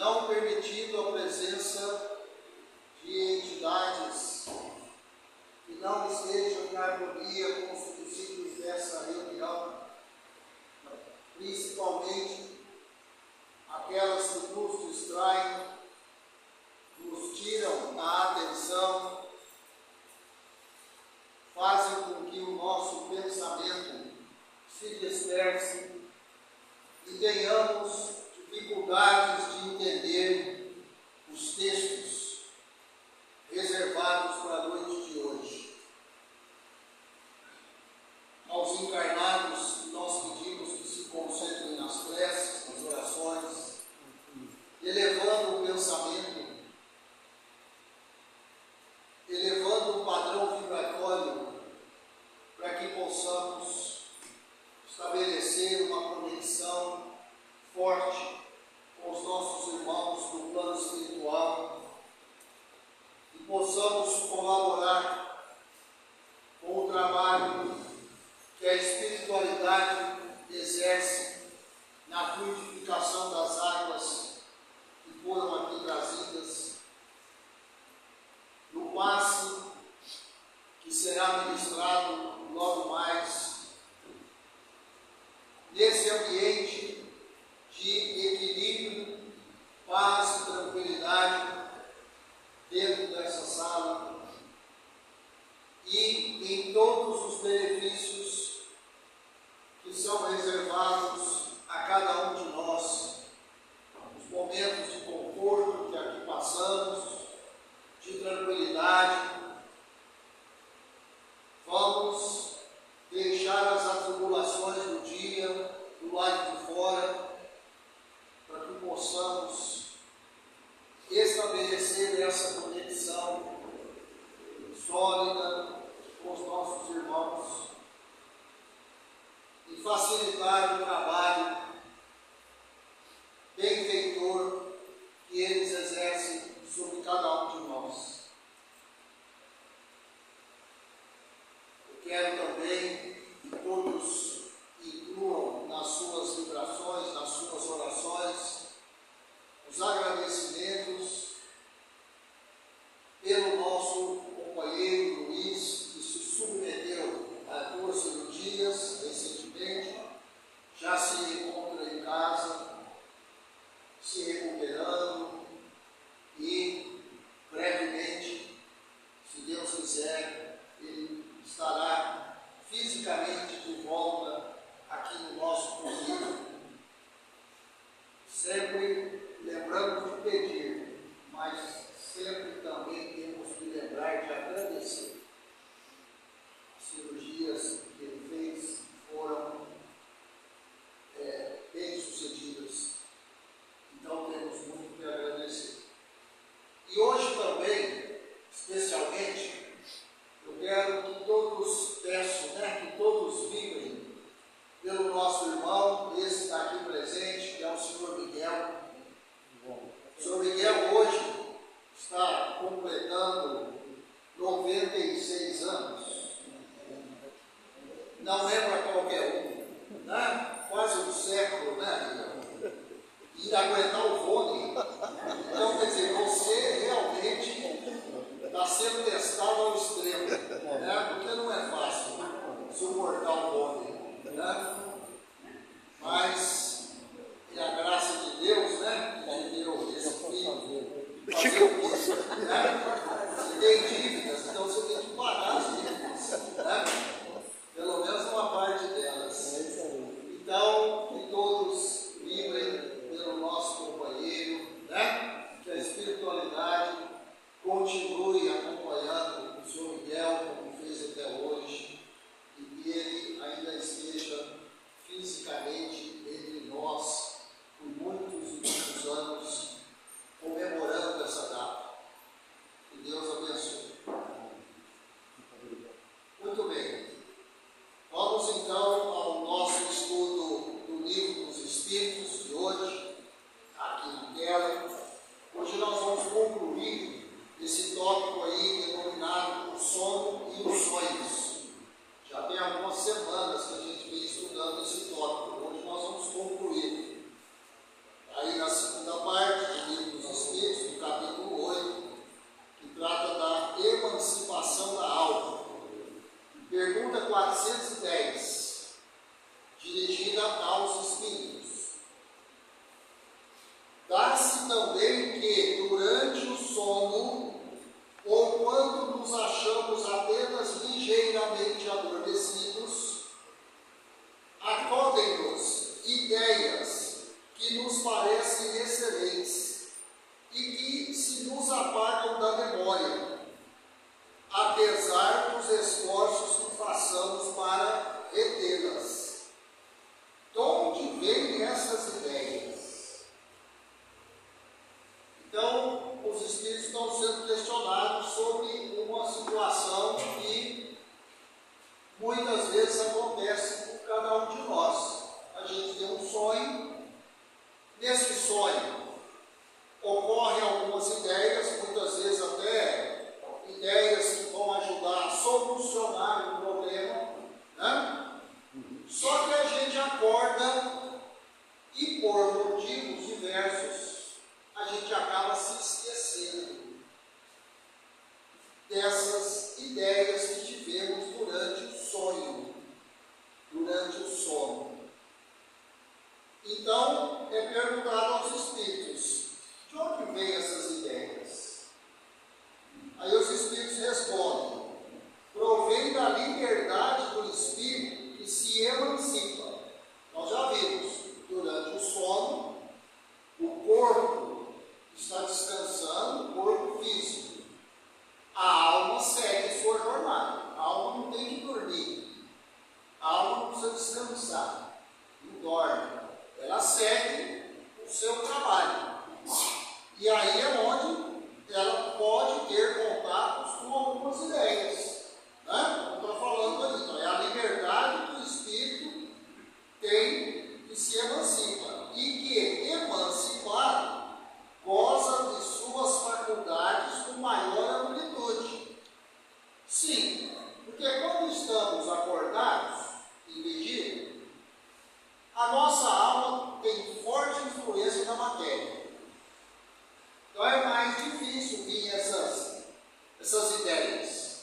não permitindo a presença de entidades que não estejam em harmonia com os princípios dessa reunião, principalmente aquelas que nos distraem, nos tiram a atenção, fazem com que o nosso pensamento se disperse e tenhamos dificuldades de entender os textos reservados para a noite de hoje. Aos encarnados, nós pedimos que se concentrem nas preces, nas orações, elevando o pensamento, elevando o padrão vibratório, para que possamos estabelecer uma conexão forte com os nossos irmãos do plano espiritual e possamos colaborar com o trabalho que a espiritualidade exerce na fluidificação das águas que foram aqui trazidas, no passe que será ministrado logo mais, nesse ambiente de equilíbrio, paz e tranquilidade dentro dessa sala e em todos os benefícios que são reservados a cada um de nós, os momentos de conforto que aqui passamos, de tranquilidade. Vamos deixar as atribulações do dia do lado de fora, para que possamos estabelecer essa conexão sólida com os nossos irmãos e facilitar o trabalho benfeitor que eles exercem sobre cada um de nós. Eu quero também que todos incluam nas suas vibrações, nas suas orações, os agradecimentos pelo nosso companheiro Luiz, que se submeteu a 2 cirurgias recentemente, já se encontra em casa, se recuperando e brevemente, se Deus quiser, ele estará fisicamente de volta aqui no nosso convívio. Sempre lembrando de pedir, mas sempre também temos que lembrar de agradecer. As cirurgias que ele fez foram bem-sucedidas, então temos muito que agradecer. E hoje também, especialmente, eu quero que todos peçam, que todos vibrem pelo nosso irmão, esse que está aqui presente, que é o senhor Miguel. O senhor Miguel hoje está completando 96 anos. Não é para qualquer um, né? Quase um século, né? E aguentar o fone. Então, quer dizer, você realmente está sendo testado ao extremo, né? Porque não é fácil suportar o fone, né? Mas é a graça de Deus, né? Que deu esse filho. Você tem dívidas, então você tem que pagar as dívidas, né? Pelo menos uma parte delas. Então, que todos vibrem pelo nosso companheiro, né? Que a espiritualidade continue acompanhando o senhor Miguel, como fez até hoje, e que ele ainda esteja fisicamente entre nós por muitos e muitos anos, comemorando essa data. Que Deus abençoe. Muito bem. Vamos então ao nosso estudo do Livro dos Espíritos de hoje, aqui na tela. Hoje nós vamos concluir esse tópico aí denominado o sono e os sonhos. Já tem algumas semanas que a gente vem estudando esse tópico. Hoje nós vamos concluir. Aí na segunda parte do também que, durante o sono, ou quando nos achamos apenas ligeiramente adormecidos, acodem-nos ideias que nos parecem excelentes e que se nos apagam da memória, apesar dos esforços que façamos para retê-las. De onde vêm essas ideias? Então, os espíritos estão sendo questionados sobre uma situação que muitas vezes acontece com cada um de nós. A gente tem um sonho, nesse sonho ocorrem algumas ideias, muitas vezes até ideias que vão ajudar a solucionar um problema, né? Só que a gente acorda e, por motivos diversos, a gente acaba se esquecendo dessas ideias que tivemos durante o sonho, durante o sono. Então, é perguntado aos espíritos, de onde vêm essas ideias? Aí os espíritos respondem, provém da liberdade do espírito que se emancipa. Nós já vimos, durante o sono, o corpo está descansando, o corpo físico. A alma segue sua jornada. A alma não tem que dormir. A alma não precisa descansar. Não dorme. Ela segue o seu trabalho. E aí é onde ela pode ter contatos com algumas ideias. Né? Como está falando ali. Então, é a liberdade que o espírito tem que se emancipa. E que emancipar goza de suas faculdades com maior amplitude. Sim, porque quando estamos acordados, em vigília, a nossa alma tem forte influência na matéria. Então é mais difícil vir essas ideias.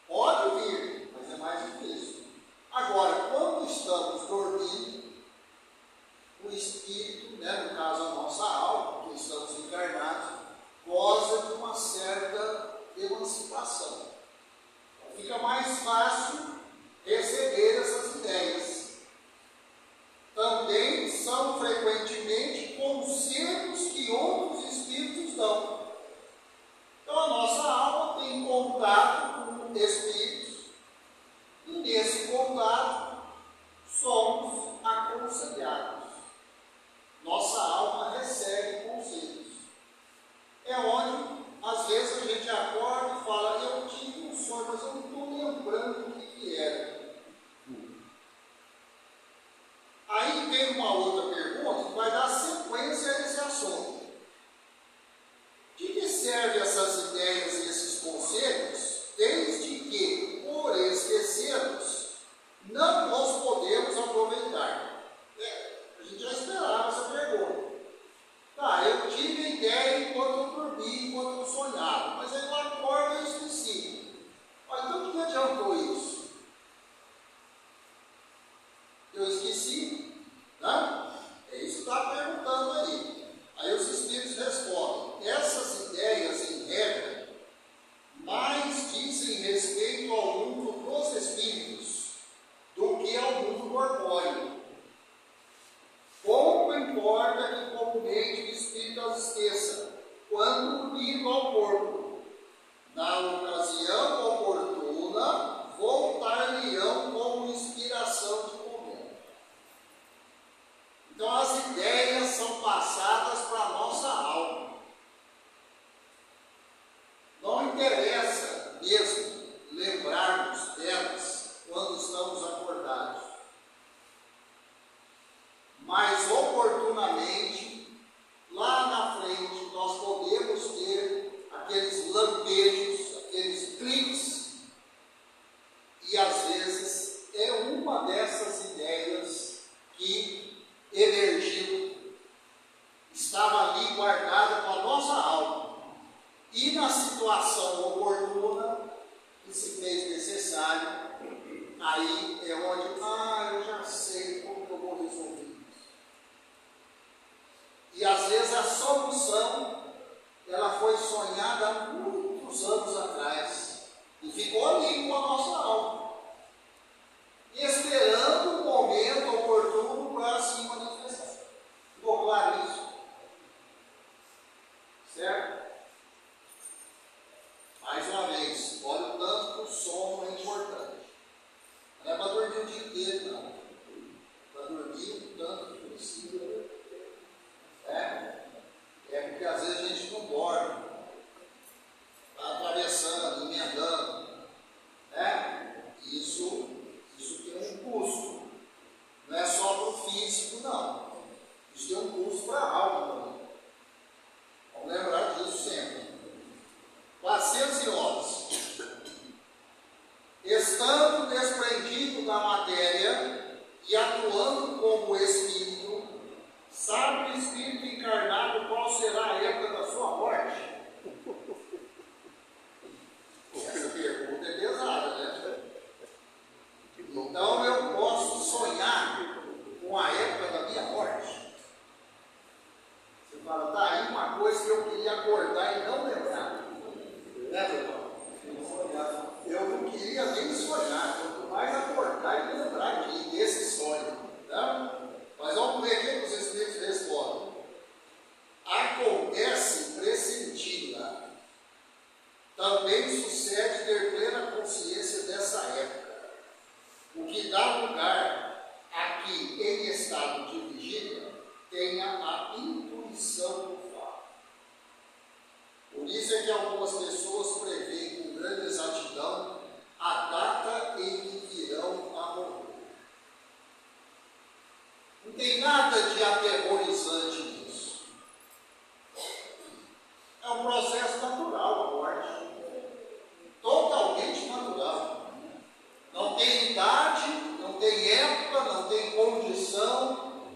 Pode vir, mas é mais difícil. Agora, quando estamos dormindo, o espírito, né, no caso a nossa alma, que estamos encarnados, goza de uma certa emancipação. Então, fica mais fácil receber essas ideias. Também são frequentemente conselhos que outros espíritos dão. Então a nossa alma tem contato com espíritos e nesse contato somos aconselhados. Nossa alma recebe conselhos. É onde às vezes a gente acorda e fala, eu tive um sonho, mas eu não estou lembrando o que era. Aí vem uma outra pergunta que vai dar sequência a esse assunto. De que servem essas ideias e esses conselhos, desde que, por esquecê-los, não os podemos aproveitar? A gente já esperava essa pergunta. Tá, eu tive a ideia enquanto eu dormia, enquanto eu sonhava, mas aí eu acordo e eu esqueci. Mas então o que adiantou isso? Eu esqueci, né? É isso que está perguntando aí. Aí os espíritos respondem, essas ideias, em regra, mais dizem respeito ao mundo dos espíritos do que ao mundo corpóreo. Pouco importa que comumente o espírito as esqueça, quando unido ao corpo. Na ocasião oportuna, voltar-lhe-ão como inspiração de momento. Então as ideias são passadas para a nossa alma. Não interessa mesmo lembrarmos delas quando estamos acordados. Mas oportunamente, lá na frente, nós podemos ter aqueles lampejos, aqueles cliques, e às vezes é uma dessas ideias que emergiu, estava ali guardada com a nossa alma, e na situação oportuna que se fez necessário, aí é onde, eu já sei como que eu vou resolver. E às vezes a solução, ela foi sonhada há muitos anos atrás e ficou ali com a nossa alma, esperando o momento oportuno para se manifestar. Ficou claro isso? Certo? Mais uma vez, olha o tanto que o sono é importante. Não é para dormir o dia inteiro, não. Para dormir o tanto que precisa. É porque às vezes a gente não dorme. Está atravessando, emendando. Isso tem um custo. Não é só para o físico, não. Isso tem um custo para a alma também. Vamos lembrar disso sempre. 411. Estando desprendido da matéria e atuando como espírito, sabe o espírito encarnado qual será a época da sua morte? Essa pergunta é pesada, né? Então eu posso sonhar com a época da minha morte. Você fala, tá aí uma coisa que eu queria acordar e não lembrar. Né, meu irmão? Eu não queria nem sonhar, quanto mais acordar e lembrar desse sonho. Tá? Mas vamos ver o que os Espíritos respondem. Acontece pressentida. Também sucede ter plena consciência dessa época, o que dá lugar a que, em estado de vigília, tenha a intuição do fato. Por isso é que algumas pessoas preveem com grande exatidão a data em que virão a morrer. Não tem nada de aterrorizante nisso. É um processo natural a morte. Totalmente natural. Não tem idade, não tem época, não tem condição,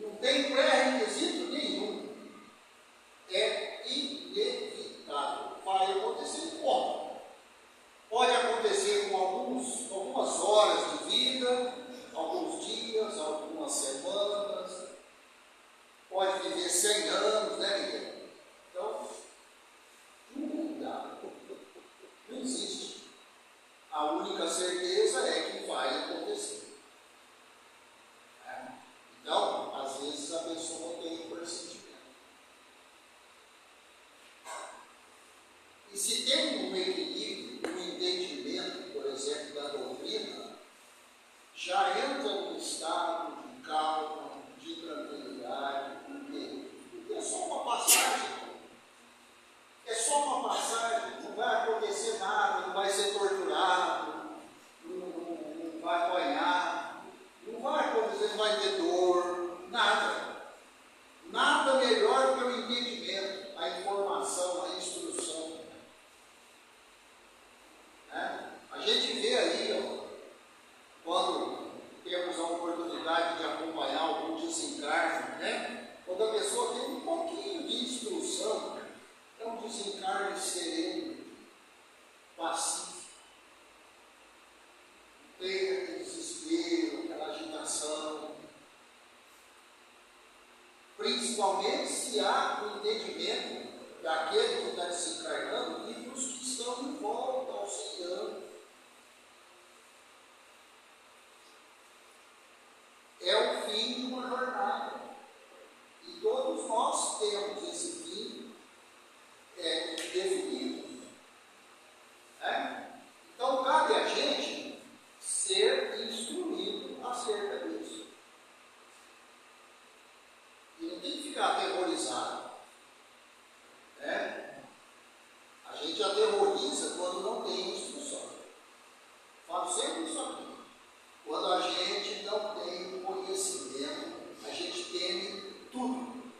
não tem pré-requisito nenhum. É inevitável. Vai acontecer como? Pode acontecer com algumas horas de vida, alguns dias, algumas semanas. Pode viver 100 anos, né, Miguel? Então, não dá. Não existe. A única certeza é que vai acontecer. Então, às vezes a pessoa tem um pressentimento. E se tem um equilíbrio, um entendimento, por exemplo, da doutrina, já entra num estado de calma, de tranquilidade, porque é só uma passagem. É só uma passagem, não vai acontecer nada, não vai ser torturado, não vai apanhar, não vai acontecer, não vai ter dor, nada. Nada melhor do que o entendimento, a informação, a instrução. A gente vê aí, quando temos a oportunidade de acompanhar algum desencarne, quando a pessoa tem um pouquinho de instrução, é um desencarne sereno, pacífico. Não tem aquele desespero, aquela agitação. Principalmente se há o entendimento daquele que está desencarnando e dos que estão em volta, auxiliando. É o fim de uma jornada. E todos nós temos esse fim definido. Então, cabe a gente ser instruído acerca disso. E não tem que ficar aterrorizado. A gente aterroriza quando não tem instrução. Falo sempre isso aqui. Quando a gente não tem conhecimento, a gente teme tudo.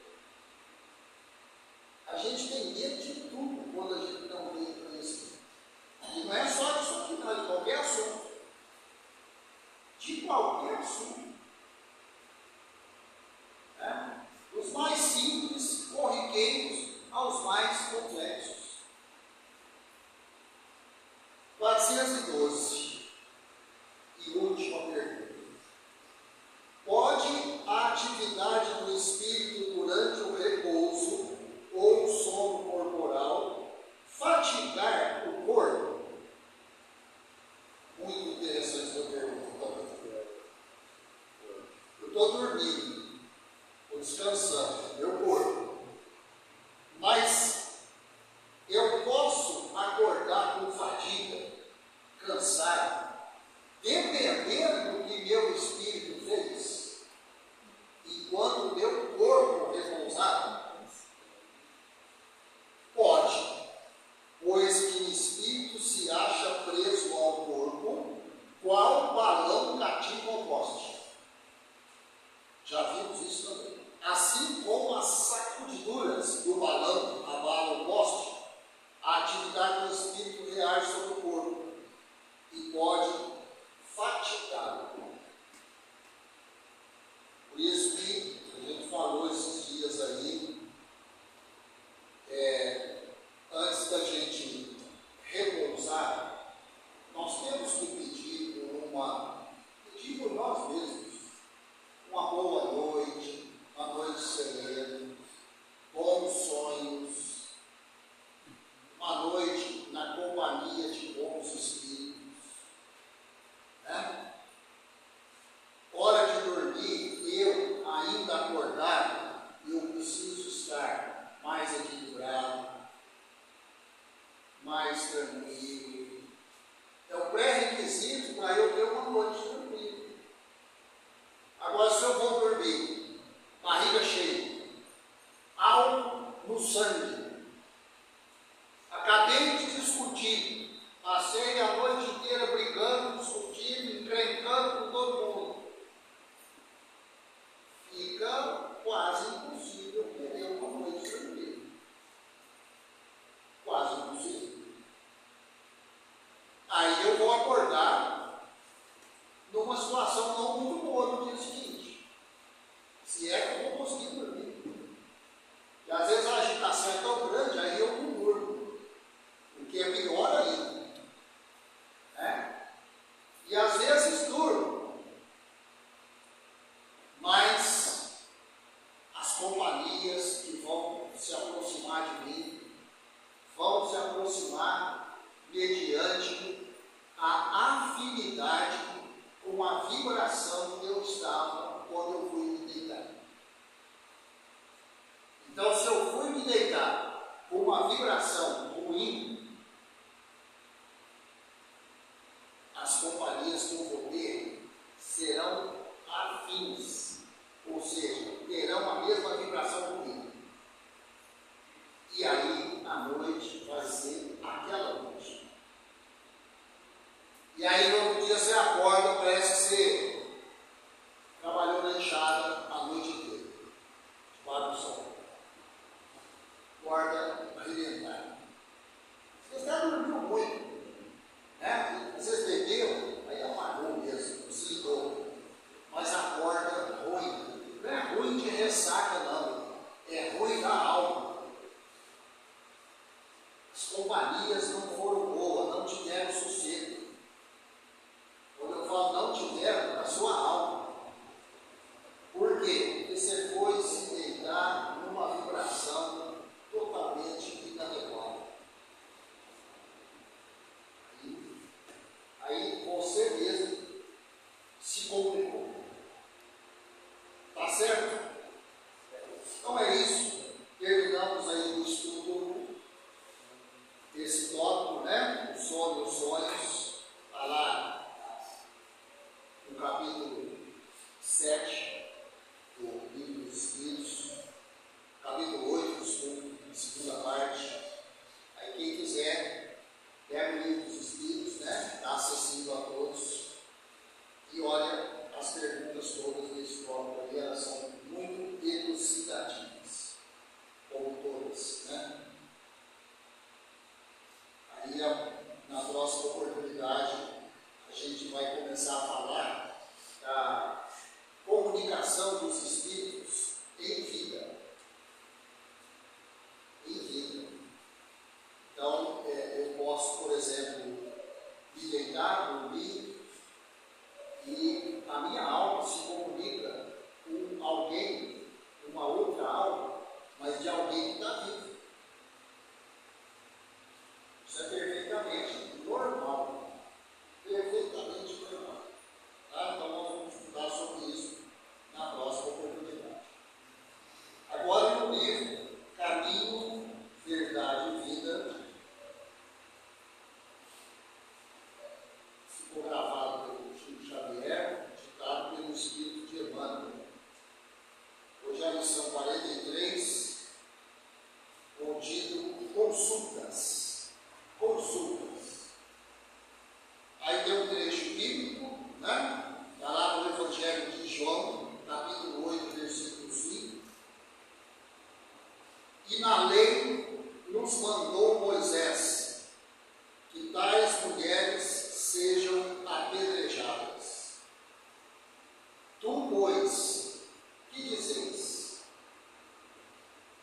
A gente tem medo de tudo quando a gente não tem conhecimento. E não é só disso aqui, não, é de qualquer assunto. De qualquer assunto. Dos mais simples, corriqueiros, aos mais complexos. 412. E última pergunta. Pode a atividade do espírito durante descansando, meu corpo. Mas eu posso acordar com fadiga, cansado, dependendo do que meu espírito fez. E quando meu corpo repousar, pode, pois que o espírito se acha preso ao corpo, qual balão cativo ao poste. Já vimos isso também. Assim como as sacudiduras do balão abalam o poste, a atividade do espírito reage sobre o corpo e pode fatigá-lo. Por isso que a gente falou esses dias aí, antes da gente repousar, nós temos que pedir por nós mesmos, uma boa noite, uma noite serena, bons sonhos, uma noite na companhia de bons espíritos. Né? Hora de dormir, eu ainda acordado, eu preciso estar mais equilibrado, mais tranquilo. É o pré-requisito para eu ter uma noite tranquila. Agora, se eu vou dormir, barriga cheia, algo no sangue, acabei de discutir, passei a noite inteira brigando, discutindo, encrencando com todo mundo, fica quase impossível ter uma noite tranquila. Quase impossível. Aí eu vou acordar numa situação não muito boa no dia seguinte. Se é que eu vou conseguir dormir. E às vezes a agitação é tão grande, aí eu não durmo. Porque é pior ainda. Né? E às vezes durmo. Mas as companhias que vão se aproximar de mim, vão se aproximar mediante a afinidade com a vibração que eu estava quando eu fui me deitar. Então, se eu fui me deitar com uma vibração ruim, as companhias que eu vou ter serão afins, ou seja, terão a mesma vibração ruim. E aí, a noite vai ser aquela noite. E aí, no outro dia, você acorda, parece que você trabalhou na enxada a noite inteira, debaixo do sol. Acorda arrebentado. Você até dormiu muito, né? Vocês beberam, aí apagou mesmo, desligou. Mas acorda ruim. Não é ruim de ressaca, não. É ruim da alma. As companhias não foram boas, não tiveram sossego. Quando eu falo não tiveram, na sua alma. Por quê? Porque você foi se deitar num E na lei nos mandou Moisés que tais mulheres sejam apedrejadas. Tu, pois, que dizeis?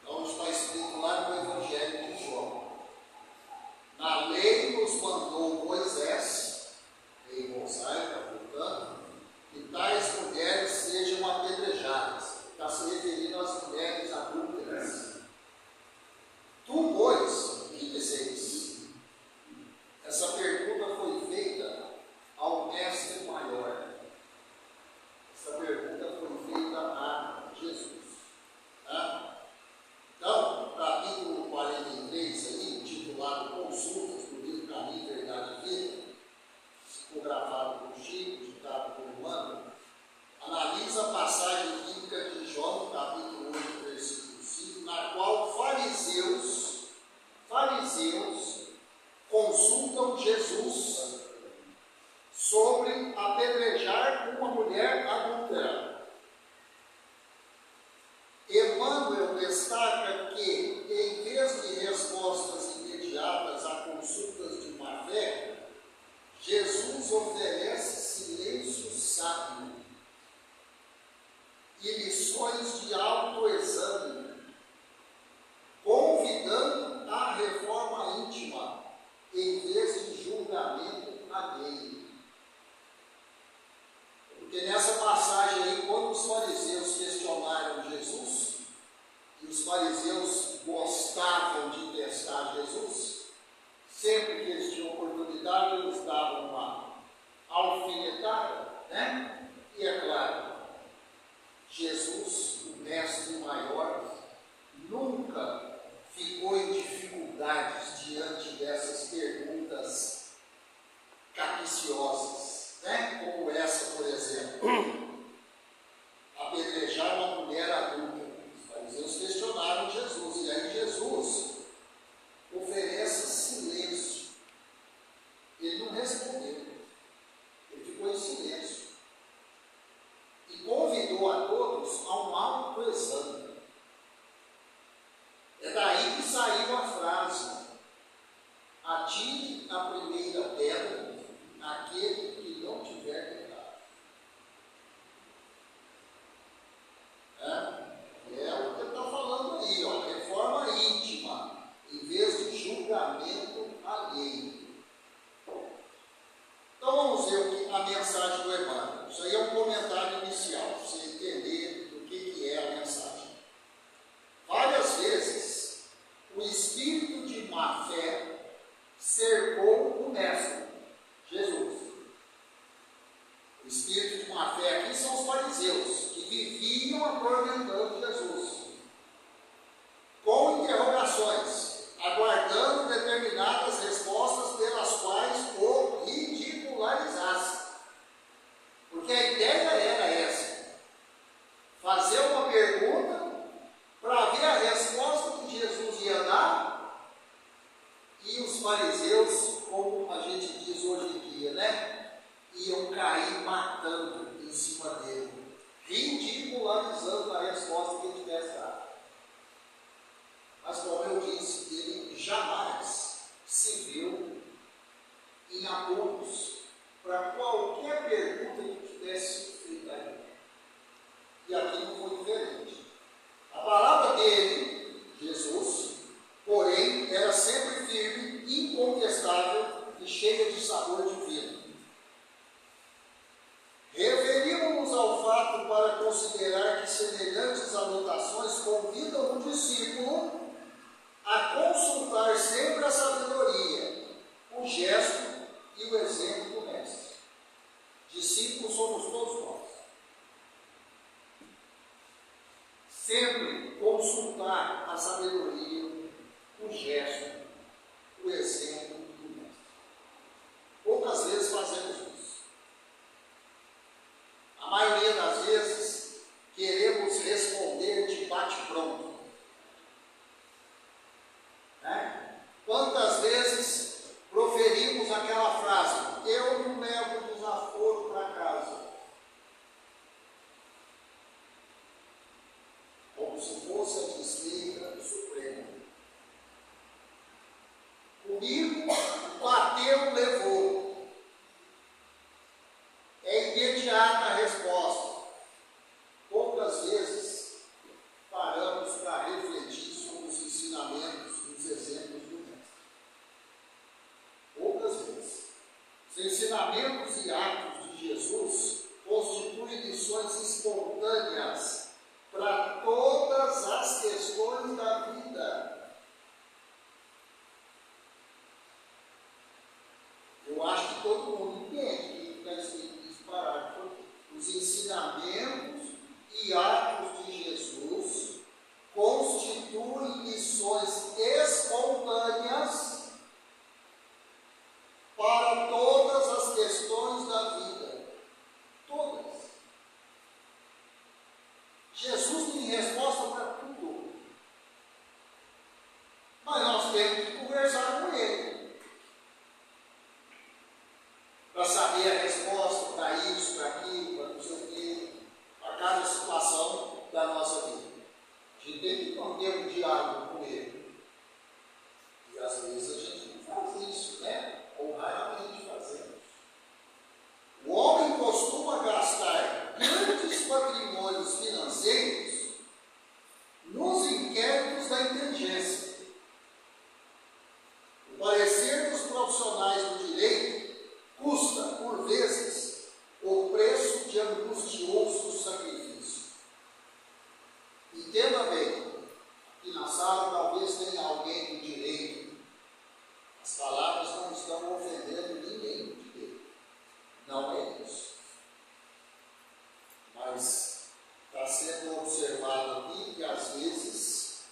Então está escrito lá no Evangelho de João. Na lei nos mandou Moisés, lei mosaica, portanto, que tais mulheres sejam apedrejadas. Está se referindo às mulheres adúlteras. Tu, pois, que dizeis? Essa pergunta foi feita ao mestre maior. Essa pergunta foi feita a Jesus. Tá? Então, capítulo 43, aí, intitulado Consultas do livro Caminho, Verdade e Vida, psicografado por Chico, ditado por Humano, analisa a passagem bíblica de João, capítulo 8, versículo 5, na qual fariseus consultam Jesus sobre apedrejar uma mulher adúltera. Emmanuel destaca que, em vez de respostas imediatas a consultas de má fé, Jesus oferece silêncio sábio e lições de autoexame, convidando à reforma íntima, em vez de julgamento alheio. Porque nessa passagem aí, quando os fariseus questionaram Jesus, e os fariseus gostavam de testar Jesus, sempre que eles tinham oportunidade, eles davam uma alfinetada, né? E é claro, Jesus, o mestre maior, nunca ficou em dificuldades diante dessas perguntas capciosas, né? Como essa, por exemplo. Apedrejar uma mulher adulta. Os fariseus questionaram Jesus, e aí Jesus oferece silêncio. Ele não respondeu, ele ficou em silêncio e convidou a todos a um autoexame. É daí que saiu a frase: atire a primeira pedra naquele que não tiver pecado. É o que ele está falando aí, ó, reforma íntima, em vez de julgamento alheio. Então vamos ver a mensagem do Emmanuel. Isso aí é um comentário inicial, para você entender o que é a mensagem. Várias vezes, o espírito de má fé cercou o mestre, Jesus. O espírito de má fé aqui são os fariseus, que viviam atormentando Jesus, com interrogações, aguardando determinadas respostas pelas quais o ridicularizasse. Porque a ideia era essa: fazer uma pergunta para ver a resposta que Jesus ia dar, e os fariseus, como a gente diz hoje em dia, né? Iam cair matando em cima dele, ridicularizando a resposta que ele tivesse dado. Mas, como eu disse, ele jamais se viu em apuros para qualquer pergunta que tivesse feita a ele. E aqui não foi diferente. A palavra dele, Jesus, porém, era sempre firme, incontestável e cheia de sabor divino. Referimos-nos ao fato para considerar que semelhantes anotações convidam o discípulo a consultar sempre a sabedoria, o gesto e o exemplo do mestre. Discípulos somos todos nós. Sempre consultar a sabedoria, o gesto, o exemplo do mestre. Poucas vezes fazemos isso. A maioria das vezes queremos responder de bate-pronto. Né? Quantas vezes proferimos aquela frase: eu não levo desaforo para casa? Como se fosse a desfeita suprema. soluções espontâneas para todas as questões da vida. Todas. Jesus tem resposta para tudo. Mas nós temos que conversar com Ele para saber a resposta para isso, para aquilo, para não sei o quê, para cada situação da nossa vida. A gente tem que manter um diálogo com Ele. E às vezes a gente não faz isso, né? Ou raramente fazemos. O homem costuma gastar grandes patrimônios financeiros nos inquéritos da inteligência. O parecer dos profissionais do direito custa, por vezes, o preço de angustioso sacrifício. Entenda bem, aqui na sala talvez tenha alguém do direito. As palavras não estão ofendendo ninguém do direito. Não é isso. Mas está sendo observado aqui que às vezes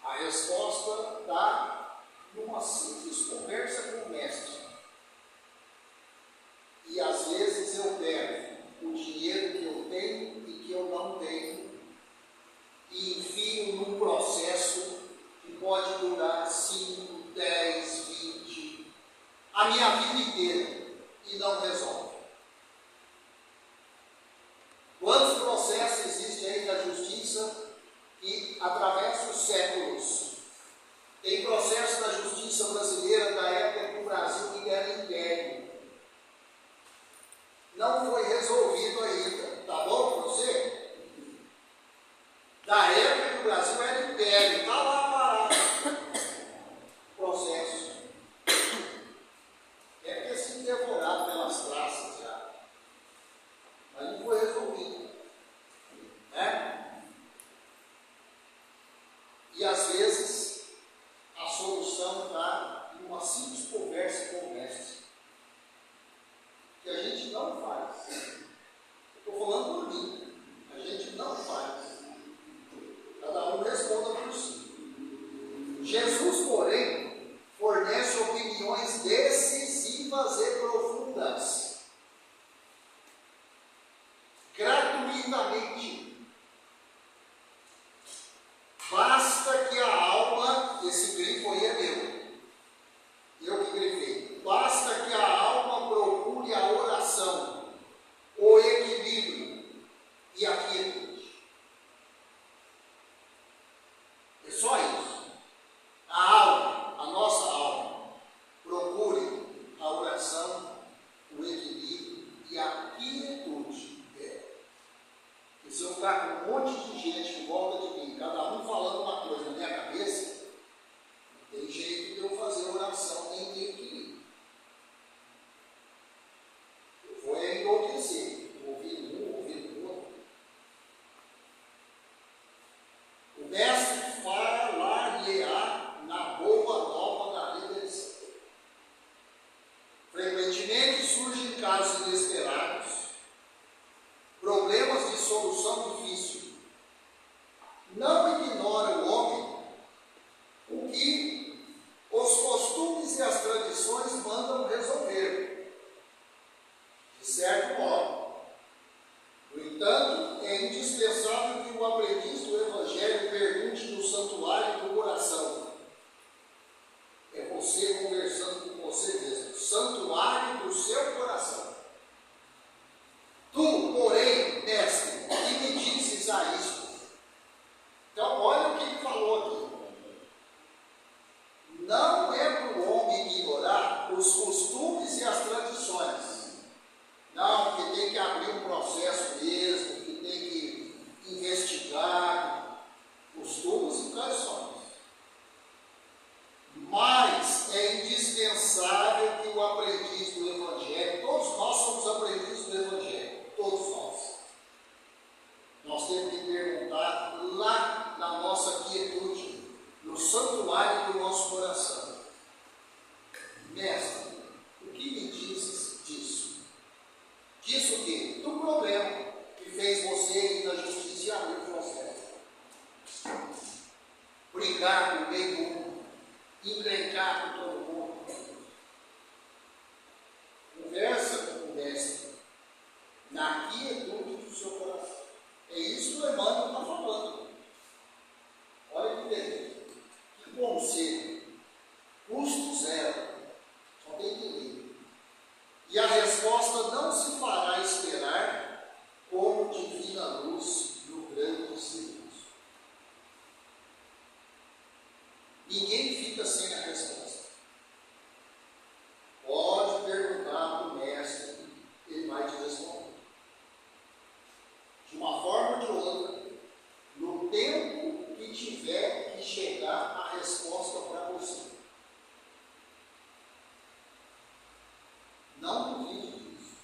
a resposta está numa simples conversa com o mestre. E às vezes eu pego o dinheiro que eu tenho e que eu não tenho e enfio num processo que pode durar 5, 10, 20, a minha vida inteira, e não resolve. Quantos processos existem aí da justiça que atravessam os séculos? Tem processo da justiça brasileira da época que o Brasil ainda era império. Não foi resolvido ainda. Tá bom para você? Da época que o Brasil era império, está lá parado. Processo. Deve ter sido devorado pelas praças já. Mas não foi resolvido. Né? E às vezes a solução está em uma simples conversa com o mestre. Que a gente não faz. Estou falando por mim. A gente não faz. Cada um responda por si. Jesus, porém, fornece opiniões decisivas e profundas. Gratuitamente. Basta que a alma, esse grifo aí é meu. Eu que grifei. Basta que a alma procure a oração, o equilíbrio e a quietude. É só isso. A alma, a nossa alma, procure a oração, o equilíbrio e a quietude. E se eu ficar com um monte de gente em volta de mim, cada um falando uma coisa na minha cabeça, não tem jeito de eu fazer oração nem ter equilíbrio. Eu vou enlouquecer, ouvindo um, ouvindo o outro. O mestre falar-lhe-á na boa nova da redenção. Frequentemente surgem casos inesperados, problemas de solução difícil. Não ignora o homem o que os costumes e as tradições mandam resolver, de certo modo. No entanto, é indispensável que o aprendiz do Evangelho pergunte no santuário do coração. É você conversando com você mesmo. Santuário do seu coração. Tu, porém, mestre, que me dizes a isto? Então, olha o que ele falou aqui. Não é para o homem ignorar os costumes e as tradições. Não, que tem que abrir um processo mesmo, que tem que investigar costumes e tradições. Mas é indispensável que o aprendiz do Evangelho, todos nós somos aprendizes do Evangelho, todos nós. Nós temos que perguntar lá na nossa quietude, no santuário do nosso coração. Mestre, o que me dizes disso? Disso o quê? Do problema que fez você ir na justiça e abrir o processo. brigar com meio mundo, encrencar com todo mundo. Conversa com o mestre, na quietude do seu coração. É isso que o Emmanuel está falando. Olha que beleza, que conselho, custo zero, só tem que ler. E a resposta não se fará esperar como divina luz no grande silêncio. Ninguém fica sem a resposta. Pode perguntar para o mestre, ele vai te responder. De uma forma ou de outra, no tempo que tiver que chegar a resposta para você. Não duvide disso.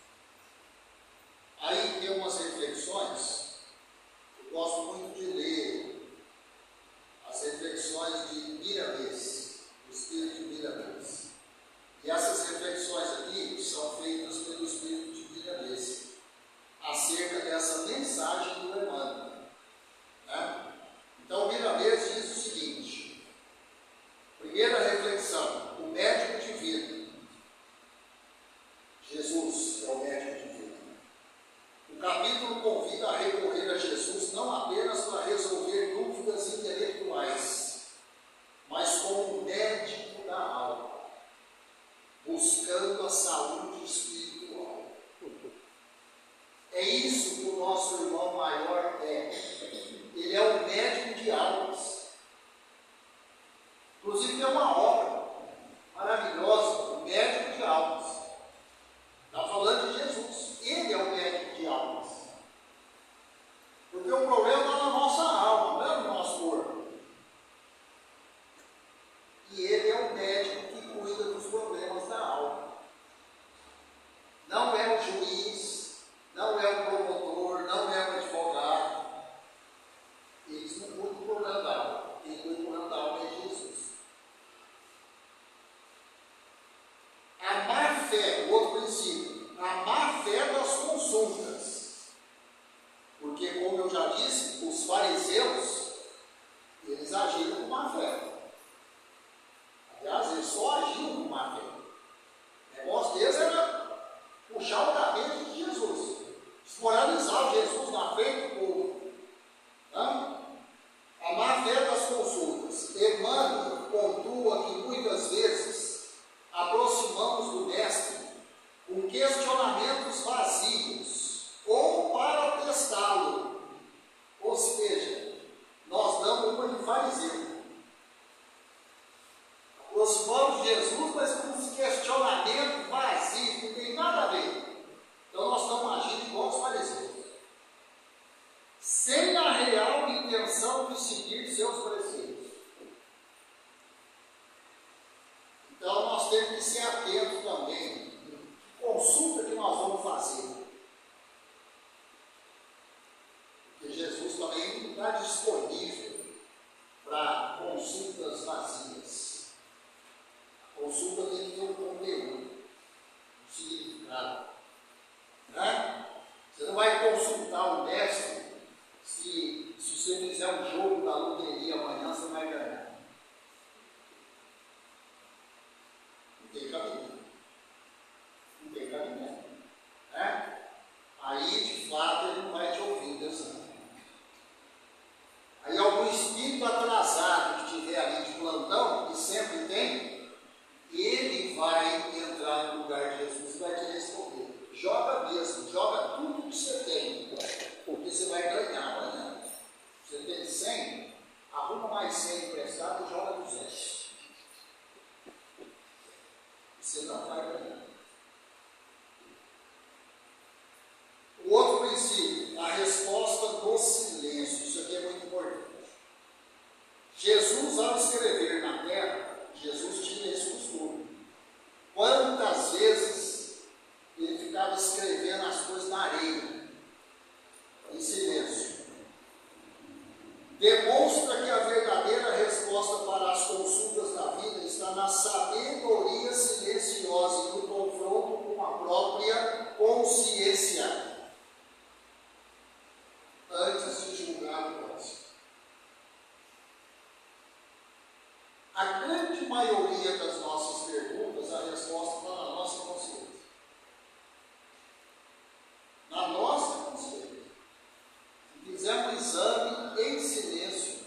Aí tem umas reflexões, eu gosto muito de ler as reflexões de Miramês, o Espírito de Miramês. E essas reflexões aqui são feitas pelo Espírito de Miramês, acerca dessa mensagem do Emmanuel. Né? Então, Miramês diz o seguinte: primeira reflexão, o médico divino. Jesus é o médico divino. O capítulo convida a recorrer a Jesus não apenas para resolver dúvidas intelectuais, mas como médico da alma, buscando a saúde espiritual. É isso que o nosso irmão maior é. Ele é o médico de almas. Inclusive tem uma obra maravilhosa, o médico de almas. Está falando de Jesus. Ele é o médico de almas. Porque o problema está na nossa alma, não é no nosso corpo. E ele é o médico que cuida dos problemas da alma. Não é o juiz, não é o promotor, não é o advogado. Eles não cuidam do problema da alma. Quem cuida do problema da alma é Jesus. A má fé, outro princípio, a má fé das consultas. Porque, como eu já disse, os fariseus, eles agiram com má fé. Aliás, eles só agiam com má fé. O negócio deles era puxar o tapete de Jesus, desmoralizar Jesus na frente do povo. Tá? A má fé das consultas. Emmanuel pontua que muitas vezes aproximamos do Mestre com questionamentos vazios ou para testá-lo. Ou seja, nós damos uma de fariseu. Aproximamos de Jesus, mas com um questionamento vazio, não tem nada a ver. Então nós estamos agindo igual os fariseus, sem a real intenção de seguir seus preceitos. Então nós temos que ser atentos também. Que consulta que nós vamos fazer? Porque Jesus também não está disponível para consultas vazias. A consulta tem que ter um conteúdo, um significado. Né? Você não vai consultar o mestre se você fizer um jogo da loteria amanhã, você vai ganhar. Não tem cabimento. Não tem cabimento. Né? Aí, de fato, ele não vai te ouvir, Deus sabe. Aí algum espírito atrasado que estiver ali de plantão, e sempre tem, ele vai entrar no lugar de Jesus e vai te responder. Joga mesmo, joga tudo que você tem, porque você vai ganhar amanhã. Você tem 100, arruma mais 100 emprestado e joga 200. Você não vai ganhar. O outro princípio, a resposta do silêncio. Isso aqui é muito importante. Jesus, ao escrever na terra, Jesus tinha esse costume. Quantas vezes ele ficava escrevendo as coisas na areia, em silêncio. Demonstra que a verdadeira resposta para as consultas da vida está na sabedoria silenciosa e no confronto com a própria consciência, antes de julgar o próximo. maioria das nossas perguntas, a resposta está na nossa consciência. Na nossa consciência. Se fizer um exame em silêncio,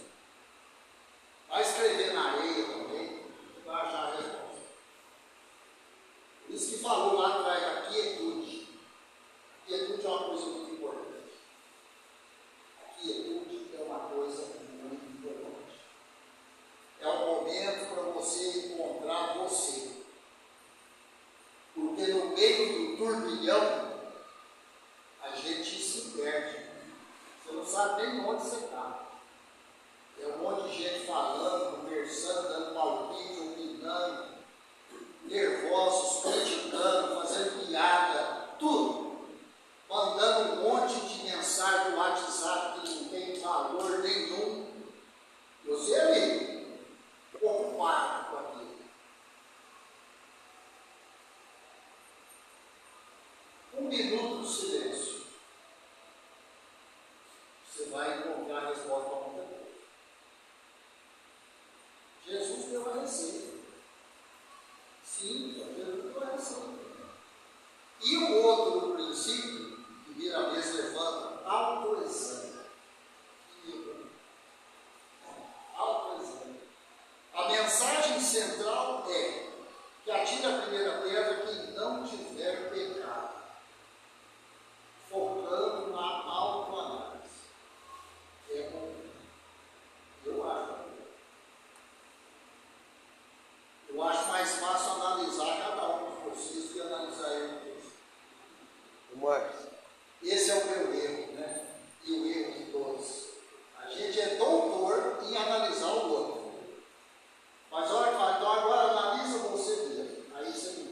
vai escrever na areia também, vai achar a resposta. Por isso que falou lá atrás da quietude. Quietude é uma coisa muito importante. A quietude é uma coisa muito importante. É um momento para você encontrar você. Porque no meio do turbilhão, a gente se perde. Você não sabe nem onde você está. É um monte de gente falando, conversando, dando palpite, opinando, nervosos, criticando, fazendo piada, tudo. Mandando um monte de mensagem no WhatsApp que não tem valor nenhum. Você ali, ocupado com aquilo. Um minuto de silêncio. Você vai encontrar a resposta para muita coisa. Jesus deu a receita. Sim, Jesus deu a receita. E o outro princípio, que vira a vez levanta, autoexame. Autoexame. A mensagem central é que atire a primeira pedra quem não tiver pecado. Focando na autoanálise. É bom. Eu acho. Eu acho mais fácil analisar cada um de vocês do que analisar eu mesmo. Marcos. Esse é o meu erro, né? E o erro de todos. A gente é doutor em analisar o outro. Mas olha, então agora analisa você mesmo. Aí você não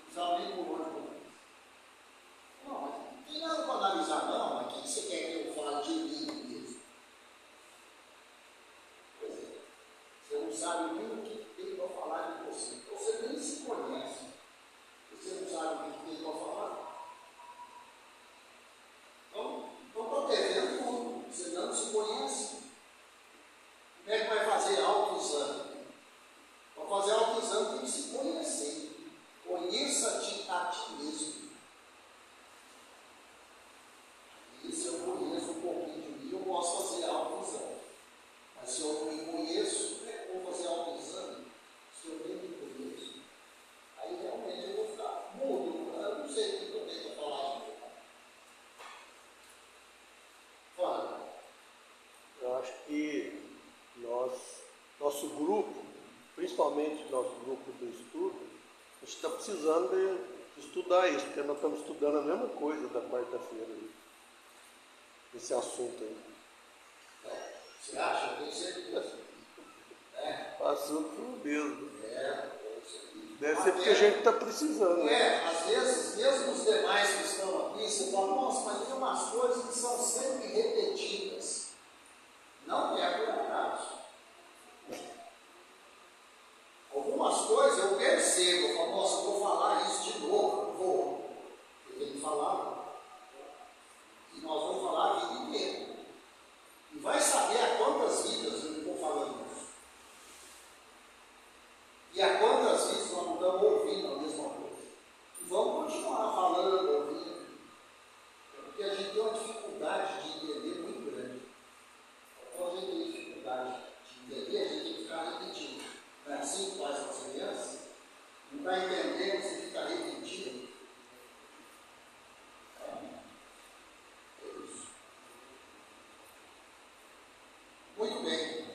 precisa nem por onde começa. Não, mas não tem nada para analisar não, mas o que você quer que eu fale de mim mesmo? Pois é. Você não sabe nem o que tem para falar de você. Então você nem se conhece. Você não sabe o que tem para falar. Então está perdendo tudo. Você não se conhece. Como é que vai fazer autoexame? Para fazer autoexame tem que se conhecer. Conheça-te a ti mesmo. E se eu conheço um pouquinho de mim, eu posso fazer autoexame. Mas se eu não me conheço, eu vou fazer autoexame. Se eu nem me conheço, aí realmente eu vou ficar mudo. Eu não sei o que eu tenho para falar de mim. Fala. Eu acho que nosso grupo, principalmente nosso grupo do estudo, a gente está precisando de estudar isso, porque nós estamos estudando a mesma coisa da quarta-feira, esse assunto aí. Você acha? Eu tenho certeza. O assunto foi o mesmo. Deve Até, ser porque a gente está precisando. às vezes, mesmo os demais que estão aqui, você fala, nossa, mas tem umas coisas que são sempre repetidas. Não é por acaso. Algumas coisas eu percebo, eu falo, nossa, eu vou falar isso de novo, vou. Eu tenho que falar. E nós vamos falar a vida inteira. E vai saber a quantas vidas eu estou falando isso. E a quantas vezes nós não estamos ouvindo a mesma coisa. E vamos continuar falando, ouvindo. Porque a gente tem uma dificuldade de entender muito grande. Quando a gente tem dificuldade de entender, a gente tem que ficar repetindo. Não é assim que faz com as crianças? Não está entendendo, você fica repetindo. É isso. Muito bem.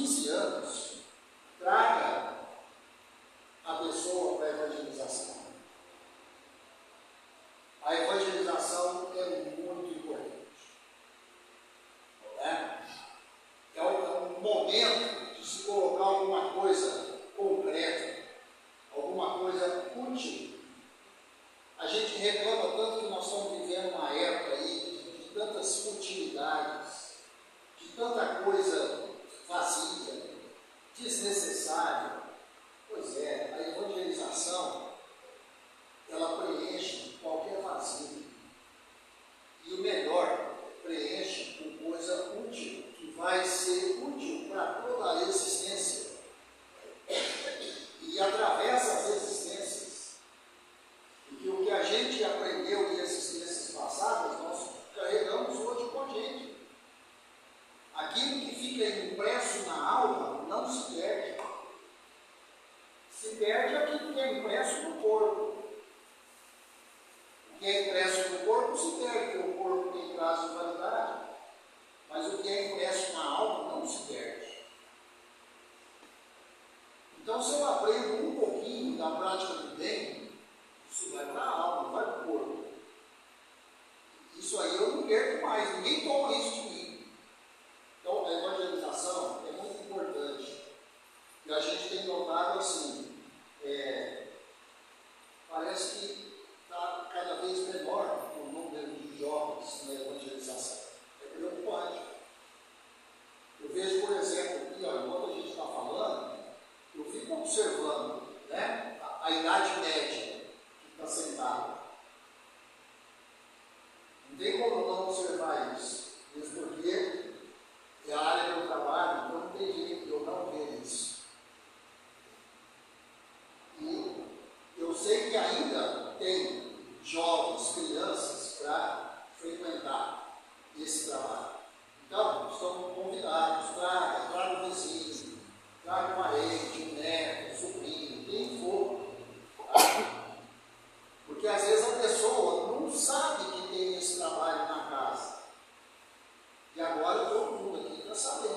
15 anos, traga a pessoa para a evangelização. A evangelização é muito importante. É um momento de se colocar alguma coisa concreta, alguma coisa útil. A gente reclama tanto que nós estamos vivendo uma época aí de tantas futilidades, de tanta coisa vazia, desnecessária. Pois é, a evangelização, ela preenche qualquer vazio. E o melhor, preenche com coisa útil, que vai ser útil para toda a existência. E atravessa as existências. Porque o que a gente aprendeu em existências passadas, nós carregamos hoje com a gente. Aquilo que fica impresso na alma não se perde. Se perde aquilo que é impresso no corpo. O que é impresso no corpo se perde, porque o corpo tem prazo de validade. Mas o que é impresso na alma não se perde. Então, se eu aprendo um pouquinho da prática do bem, isso vai para a alma, não vai para o corpo. Isso aí eu não perco mais, ninguém toma isso de mim. Então, a evangelização é muito importante. E a gente tem notado assim, parece que está cada vez menor o número de jovens na evangelização. É preocupante. Eu vejo, por exemplo, aqui, enquanto a gente está falando, eu fico observando, né, a idade média que está sentada. Não tem como não observar isso. Mesmo porque é a área do trabalho, então não tem jeito de eu não ver isso. E eu sei que ainda tem jovens, crianças para frequentar esse trabalho. Então, estão convidados, traga o vizinho, traga o parente, o neto, o sobrinho, quem for. Tá? Porque às vezes a pessoa não sabe que tem esse trabalho na casa. E agora todo mundo aqui está sabendo.